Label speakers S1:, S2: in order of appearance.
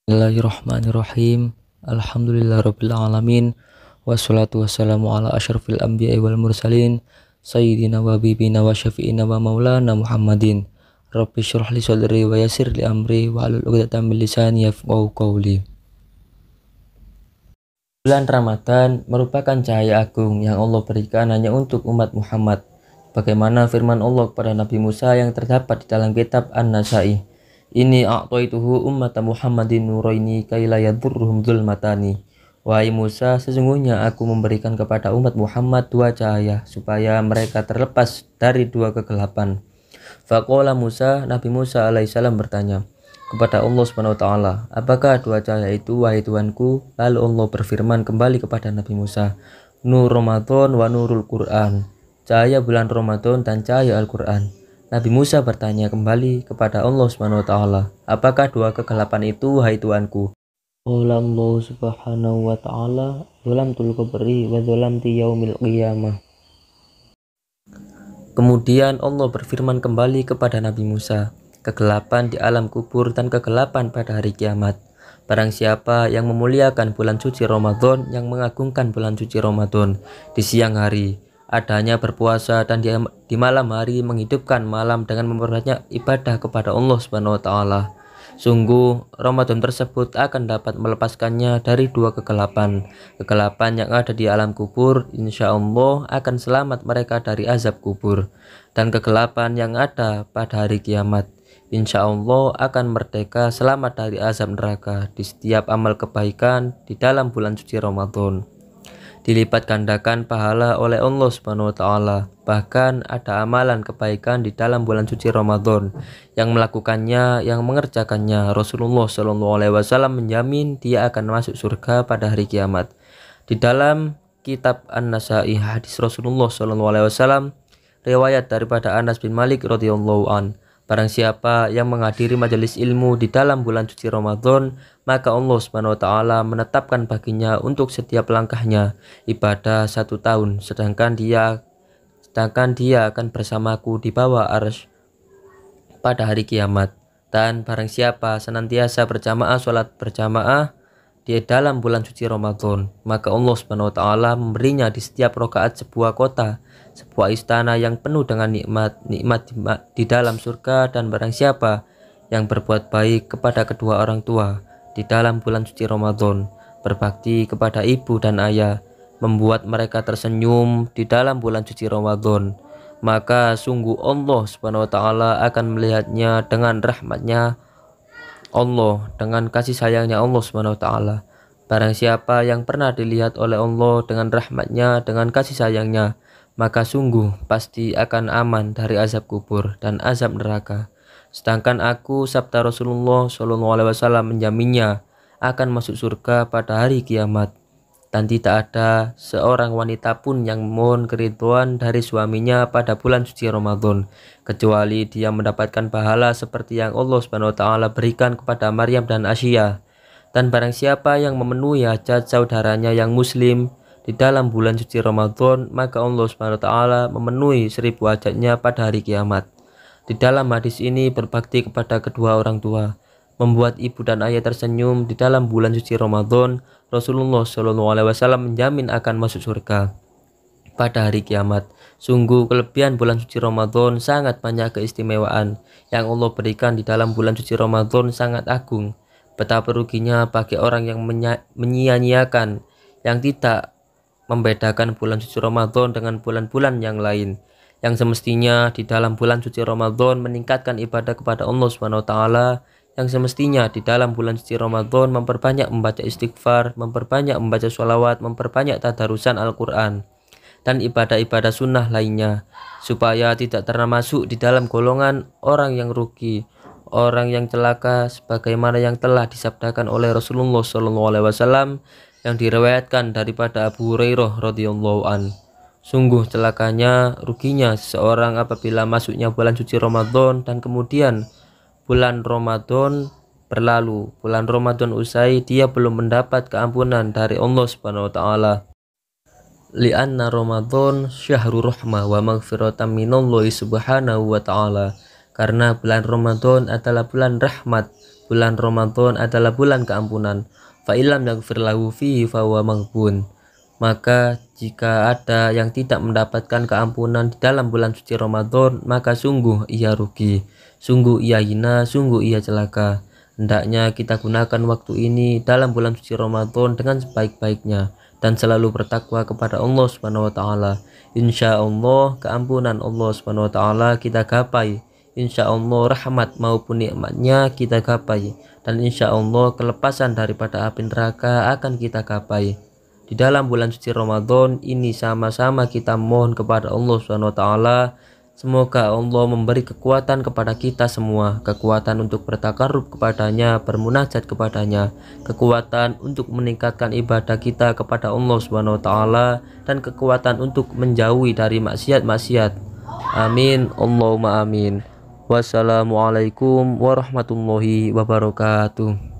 S1: Bismillahirrahmanirrahim. Alhamdulillahirabbil alamin. Wassalatu wassalamu ala asyrafil anbiya'i wal mursalin sayyidina wa habibina wa syafi'ina wa maulana Muhammadin. Rabbi syrah li sadri wa yassir li amri wa hlul 'uqdatam min lisani yafqahu qawli. Bulan Ramadan merupakan cahaya agung yang Allah berikan hanya untuk umat Muhammad. Bagaimana firman Allah kepada Nabi Musa yang terdapat di dalam kitab An-Nasa'i. Ini a'taituhu ummata Muhammadin nuraini kaila yadurruhum dzulmatani. Wahai Musa, sesungguhnya aku memberikan kepada umat Muhammad dua cahaya supaya mereka terlepas dari dua kegelapan. Faqala Musa, Nabi Musa alaihissalam bertanya kepada Allah Subhanahu wa taala, apakah dua cahaya itu wahai Tuanku? Lalu Allah berfirman kembali kepada Nabi Musa, Nur Ramadan wa nurul Quran, cahaya bulan Ramadan dan cahaya Al-Quran. Nabi Musa bertanya kembali kepada Allah Subhanahu wa taala, apakah dua kegelapan itu wahai Tuanku? Qala Allah Subhanahu wa taala, "Dzalamtul qabri wa dzalamti yaumil qiyamah." Kemudian Allah berfirman kembali kepada Nabi Musa, kegelapan di alam kubur dan kegelapan pada hari kiamat. Barang siapa yang memuliakan bulan suci Ramadan, yang mengagungkan bulan suci Ramadan di siang hari, adanya berpuasa dan di malam hari menghidupkan malam dengan memperbanyak ibadah kepada Allah Subhanahu wa taala. Sungguh Ramadan tersebut akan dapat melepaskannya dari dua kegelapan yang ada di alam kubur. Insya Allah akan selamat mereka dari azab kubur, dan kegelapan yang ada pada hari kiamat insya Allah akan merdeka selamat dari azab neraka di setiap amal kebaikan di dalam bulan suci Ramadan. Dilipat gandakan pahala oleh Allah Subhanahu wa taala. Bahkan ada amalan kebaikan di dalam bulan suci Ramadan yang melakukannya, yang mengerjakannya, Rasulullah Shallallahu alaihi wasallam menjamin dia akan masuk surga pada hari kiamat. Di dalam kitab An-Nasa'i, hadis Rasulullah Shallallahu alaihi wasallam, riwayat daripada Anas bin Malik radhiyallahu an, barang siapa yang menghadiri majelis ilmu di dalam bulan suci Ramadan, maka Allah Subhanahu wa taala menetapkan baginya untuk setiap langkahnya ibadah 1 tahun, sedangkan dia akan bersamaku di bawah arsy pada hari kiamat. Dan barang siapa senantiasa berjamaah sholat berjamaah di dalam bulan suci Ramadan, maka Allah Subhanahu wa taala memberinya di setiap rakaat sebuah kota, sebuah istana yang penuh dengan nikmat di dalam surga. Dan barang siapa yang berbuat baik kepada kedua orang tua di dalam bulan suci Ramadan, berbakti kepada ibu dan ayah, membuat mereka tersenyum di dalam bulan suci Ramadan, maka sungguh Allah Subhanahu wa taala akan melihatnya dengan rahmatnya Allah, dengan kasih sayangnya Allah Subhanahu wa taala. Barang siapa yang pernah dilihat oleh Allah dengan rahmatnya, dengan kasih sayangnya, maka sungguh pasti akan aman dari azab kubur dan azab neraka. Sedangkan aku, sabda Rasulullah Shallallahu alaihi wasallam, menjaminnya akan masuk surga pada hari kiamat. Dan tidak ada seorang wanita pun yang memohon keridhaan dari suaminya pada bulan suci Ramadan, kecuali dia mendapatkan pahala seperti yang Allah Subhanahu wa taala berikan kepada Maryam dan Asya. Dan barang siapa yang memenuhi hajat saudaranya yang muslim di dalam bulan suci Ramadan, maka Allah Subhanahu wa taala memenuhi 1000 hajatnya pada hari kiamat. Di dalam hadis ini berbakti kepada kedua orang tua, membuat ibu dan ayah tersenyum di dalam bulan suci Ramadan, Rasulullah Shallallahu alaihi wasallam menjamin akan masuk surga pada hari kiamat. Sungguh kelebihan bulan suci Ramadan, sangat banyak keistimewaan yang Allah berikan di dalam bulan suci Ramadan, sangat agung. Betapa ruginya bagi orang yang menyia-nyiakan, yang tidak membedakan bulan suci Ramadan dengan bulan-bulan yang lain, yang semestinya di dalam bulan suci Ramadan meningkatkan ibadah kepada Allah Subhanahu wa taala, yang semestinya di dalam bulan suci Ramadan memperbanyak membaca istighfar, memperbanyak membaca sholawat, memperbanyak tadarusan Al-Quran dan ibadah-ibadah sunnah lainnya, supaya tidak termasuk di dalam golongan orang yang rugi, orang yang celaka, sebagaimana yang telah disabdakan oleh Rasulullah SAW yang diriwayatkan daripada Abu Hurairah radhiyallahu an. Sungguh celakanya, ruginya seseorang apabila masuknya bulan suci Ramadan dan kemudian bulan Ramadan berlalu, bulan Ramadan usai, dia belum mendapat keampunan dari Allah Subhanahu wa taala. Li'anna Ramadan syahrul rahmah wa maghfiratan minallahi subhanahu wa ta'ala. Karena bulan Ramadan adalah bulan rahmat bulan Ramadan adalah bulan keampunan. Fa illam yaghfir lahu fihi fa huwa maghbun. Maka jika ada yang tidak mendapatkan keampunan di dalam bulan suci Ramadan, maka sungguh ia rugi, sungguh ia hina, sungguh ia celaka. Hendaknya kita gunakan waktu ini dalam bulan suci Ramadan dengan sebaik-baiknya dan selalu bertakwa kepada Allah Subhanahu wa taala. Insyaallah keampunan Allah Subhanahu wa taala kita gapai. Insyaallah rahmat maupun nikmatnya kita gapai, dan insyaallah kelepasan daripada api neraka akan kita gapai. Di dalam bulan suci Ramadan ini sama-sama kita mohon kepada Allah Subhanahu wa taala, semoga Allah memberi kekuatan kepada kita semua, kekuatan untuk bertakarrub kepadanya, bermunajat kepadanya, kekuatan untuk meningkatkan ibadah kita kepada Allah Subhanahu wa taala, dan kekuatan untuk menjauhi dari maksiat-maksiat. Amin, Allahumma amin. Wassalamualaikum warahmatullahi wabarakatuh.